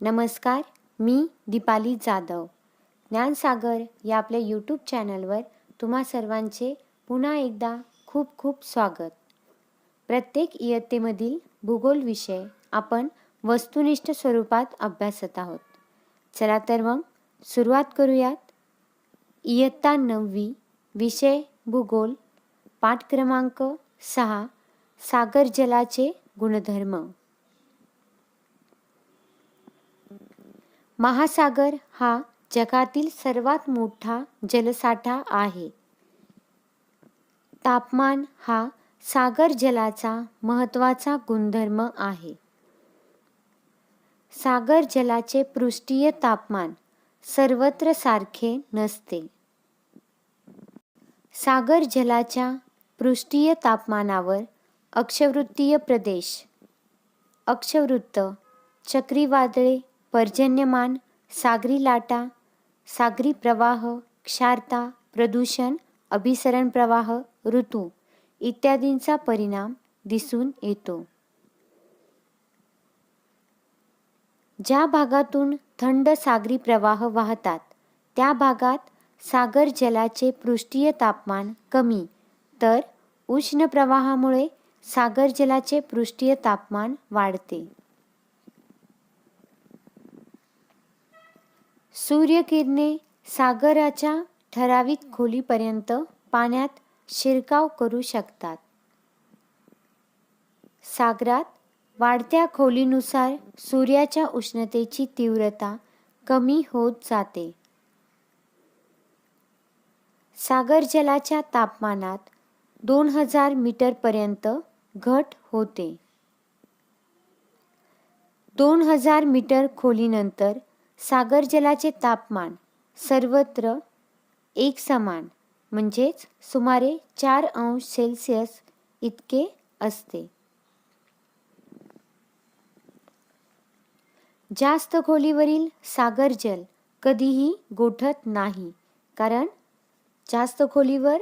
नमस्कार, मी दीपाली जाधव. ज्ञानसागर या आपल्या यूट्यूब चॅनलवर तुम्हा सर्वांचे पुन्हा एकदा खूप खूप स्वागत. प्रत्येक इयत्तेमधील भूगोल विषय आपण वस्तुनिष्ठ स्वरूपात अभ्यासत आहोत. चला तर मग सुरुवात करूयात. इयत्ता 9वी, विषय भूगोल, पाठ क्रमांक 6, सागर जलाचे गुणधर्म. महासागर हा जगातील सर्वात मोठा जलसाठा आहे. तापमान हा सागर जलाचा महत्त्वाचा गुणधर्म आहे. सागर जलाचे पृष्ठीय तापमान सर्वत्र सारखे नसते. सागर जलाच्या पृष्ठीय तापमानावर अक्षवृत्तीय प्रदेश, अक्षवृत्त, चक्रीवादळे, पर्जन्यमान, सागरी लाटा, सागरी प्रवाह, क्षारता, प्रदूषण, अभिसरण प्रवाह, ऋतू इत्यादींचा परिणाम दिसून येतो. ज्या भागातून थंड सागरी प्रवाह वाहतात त्या भागात सागर जलाचे पृष्ठीय तापमान कमी, तर उष्ण प्रवाहामुळे सागर जलाचे पृष्ठीय तापमान वाढते. सूर्यकिरणे सागराच्या ठराविक खोलीपर्यंत पाण्यात शिरकाव करू शकतात. सागरात वाढत्या खोलीनुसार सूर्याच्या उष्णतेची तीव्रता कमी होत जाते. सागर जलाच्या तापमानात 2000 मीटरपर्यंत घट होते. 2000 मीटर खोलीनंतर सागर जलाचे तापमान सर्वत्र एकसमान म्हणजेच सुमारे 4 अंश सेल्सिअस इतके असते. जास्त खोलीवरील सागर जल कधीही गोठत नाही, कारण जास्त खोलीवर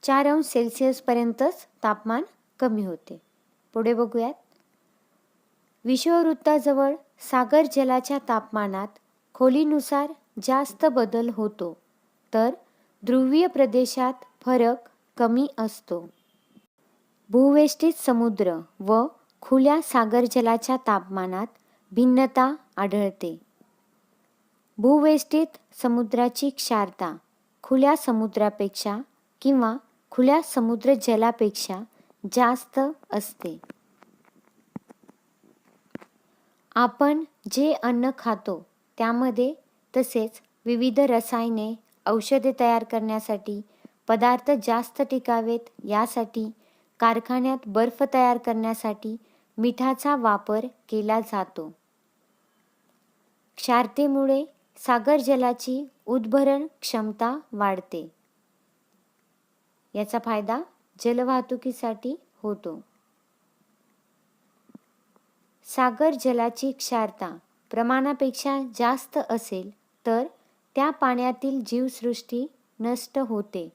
4 अंश सेल्सिअसपर्यंतच तापमान कमी होते. पुढे बघूयात. विषुववृत्ताजवळ सागर जलाच्या तापमानात खोलीनुसार जास्त बदल होतो, तर ध्रुवीय प्रदेशात फरक कमी असतो. भूवेष्टित समुद्र व खुल्या सागर जलाच्या तापमानात भिन्नता आढळते. भूवेष्टित समुद्राची क्षारता खुल्या समुद्रापेक्षा किंवा खुल्या समुद्र जलापेक्षा जास्त असते. आपण जे अन्न खातो त्यामध्ये तसेच विविध रसायने, औषधे तयार करण्यासाठी, पदार्थ जास्त टिकावेत यासाठी, कारखान्यात बर्फ तयार करण्यासाठी मिठाचा वापर केला जातो. क्षारतेमुळे सागर जलाची उद्भरण क्षमता वाढते. याचा फायदा जलवाहतुकीसाठी होतो. सागर जलाची क्षारता प्रमाणापेक्षा जास्त असेल तर त्या पाण्यातील जीवसृष्टी नष्ट होते.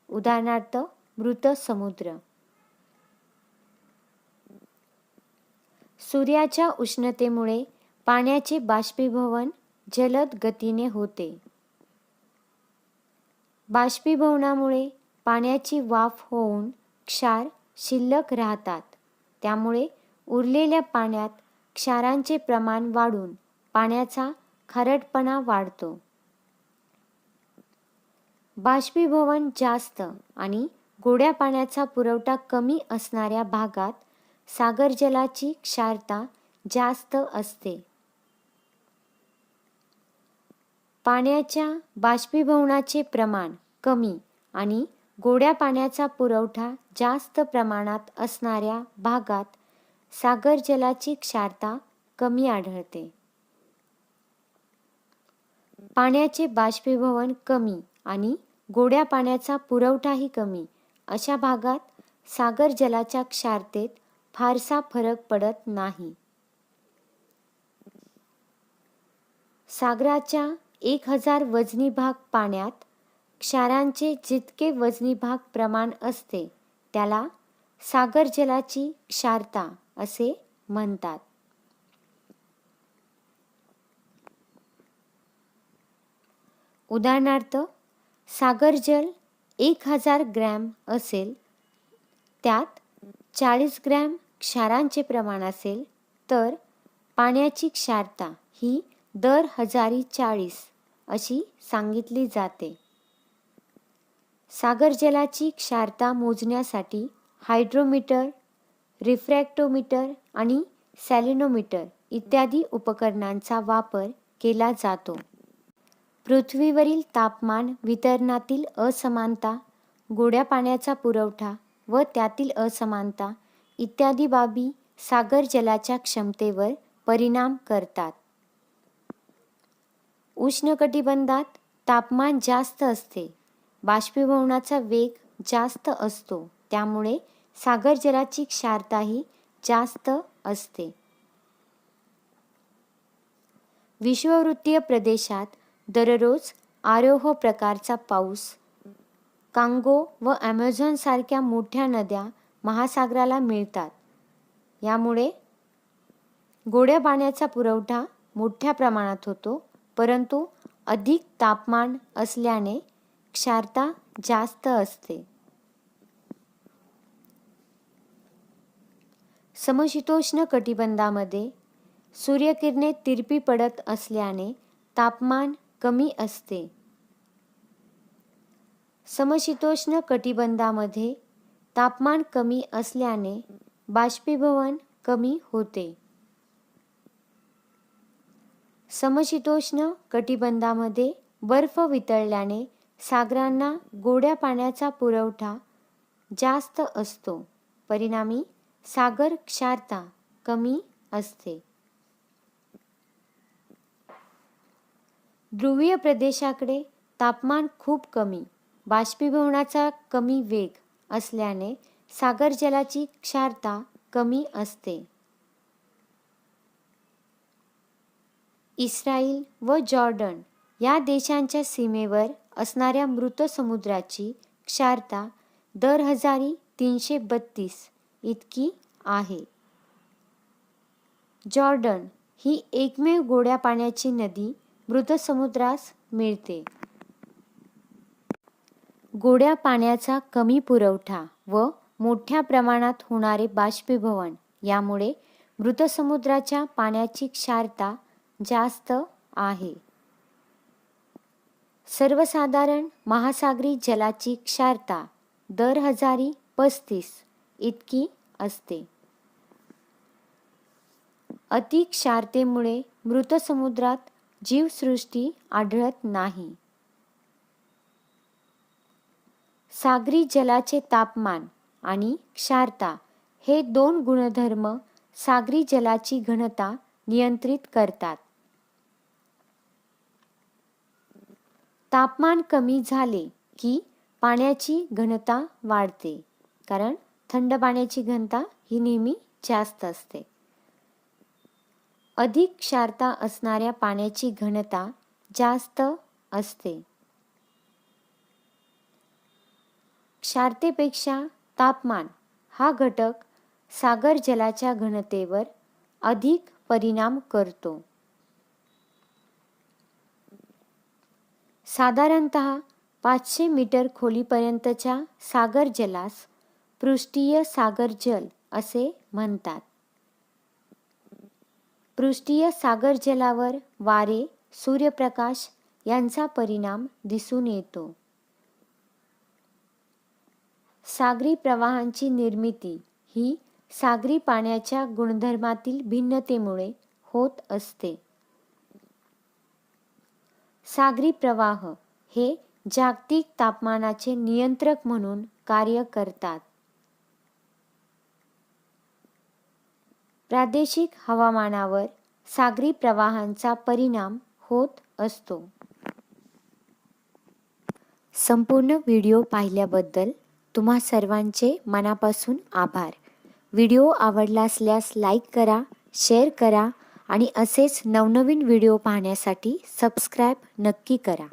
उदाहरणार्थ मृत समुद्र. सूर्याच्या उष्णतेमुळे पाण्याचे बाष्पीभवन जलद गतीने होते. बाष्पीभवनामुळे पाण्याची वाफ होऊन क्षार शिल्लक राहतात. त्यामुळे उरलेल्या पाण्यात क्षारांचे प्रमाण वाढून पाण्याचा खारटपणा वाढतो. बाष्पीभवन जास्त आणि गोड्या पाण्याचा पुरवठा कमी असणाऱ्या भागात सागर जलाची क्षारता जास्त असते. पाण्याच्या बाष्पीभवनाचे प्रमाण कमी आणि गोड्या पाण्याचा पुरवठा जास्त प्रमाणात असणाऱ्या भागात सागर जलाची क्षारता कमी आढळते. पाण्याचे बाष्पीभवन कमी आणि गोड्या पाण्याचा पुरवठाही कमी अशा भागात सागर जलाच्या क्षारतेत फारसा फरक पडत नाही. सागराच्या 1000 वजनी भाग पाण्यात क्षारांचे जितके वजनी भाग प्रमाण असते त्याला सागर जलाची क्षारता असे म्हणतात. उदाहरणार्थ, सागर जल 1000 ग्रॅम असेल, त्यात 40 ग्रॅम क्षारांचे प्रमाण असेल, तर पाण्याची क्षारता ही दर 1040 अशी सांगितली जाते. सागर जलाची क्षारता मोजण्यासाठी हायड्रोमीटर, रिफ्रॅक्टोमीटर आणि सॅलिनोमीटर इत्यादी उपकरणांचा वापर केला जातो. पृथ्वीवरील तापमान वितरणातील असमानता, गोड्या पाण्याचा पुरवठा व त्यातील असमानता इत्यादी बाबी सागर जलाच्या क्षमतेवर परिणाम करतात. उष्णकटिबंधात तापमान जास्त असते, बाष्पीभवनाचा वेग जास्त असतो, त्यामुळे सागर जलाची क्षारताही जास्त असते. विषुववृत्तीय प्रदेशात दररोज आरोह प्रकारचा पाऊस, कांगो व ॲमेझॉन सारख्या मोठ्या नद्या महासागराला मिळतात. यामुळे गोड्या पाण्याचा पुरवठा मोठ्या प्रमाणात होतो, परंतु अधिक तापमान असल्याने क्षारता जास्त असते. समशीतोष्ण कटिबंधामध्ये सूर्यकिरणे तिरपी पडत असल्याने तापमान कमी असते. समशीतोष्ण कटिबंधामध्ये तापमान कमी असल्याने बाष्पीभवन कमी होते. समशीतोष्ण कटिबंधामध्ये बर्फ वितळल्याने सागरांना गोड्या पाण्याचा पुरवठा जास्त असतो, परिणामी सागर क्षारता कमी असते. ध्रुवीय प्रदेशाकडे तापमान खूप कमी, बाष्पीभवनाचा कमी वेग असल्याने सागर जलाची क्षारता कमी असते. इस्रायल व जॉर्डन या देशांच्या सीमेवर असणाऱ्या मृत समुद्राची क्षारता दर 1332 इतकी आहे. जॉर्डन ही एकमेव गोड्या पाण्याची नदी मृत समुद्रास मिळते. गोड्या पाण्याचा कमी पुरवठा व मोठ्या प्रमाणात होणारे बाष्पीभवन यामुळे मृत समुद्राच्या पाण्याची क्षारता जास्त आहे. सर्वसाधारण महासागरी जलाची क्षारता दर 1035 इतकी असते. अति क्षारतेमुळे मृत समुद्रात जीवसृष्टी आढळत नाही. सागरी जलाचे तापमान आणि क्षारता हे दोन गुणधर्म सागरी जलाची घनता नियंत्रित करतात. तापमान कमी झाले की पाण्याची घनता वाढते, कारण थंड पाण्याची घनता ही नेहमी जास्त असते. अधिक क्षारता असणाऱ्या पाण्याची घनता जास्त असते. क्षारतेपेक्षा तापमान हा घटक सागर जलाच्या घनतेवर अधिक परिणाम करतो. साधारणतः 500 मीटर खोलीपर्यंतच्या सागर जलास पृष्ठीय सागर जल असे म्हणतात. पृष्ठीय सागर जलावर वारे, सूर्यप्रकाश यांचा परिणाम दिसून येतो. सागरी प्रवाहांची निर्मिती ही सागरी पाण्याच्या गुणधर्मातील भिन्नतेमुळे होत असते. सागरी प्रवाह हे जागतिक तापमानाचे नियंत्रक म्हणून कार्य करतात. प्रादेशिक हवामानावर सागरी प्रवाहांचा परिणाम होत असतो. संपूर्ण व्हिडिओ पाहिल्याबद्दल तुम्हा सर्वांचे मनापासून आभार. व्हिडिओ आवडला असल्यास लाईक करा, शेअर करा आणि असेच नवनवीन व्हिडिओ पाहण्यासाठी सबस्क्राईब नक्की करा.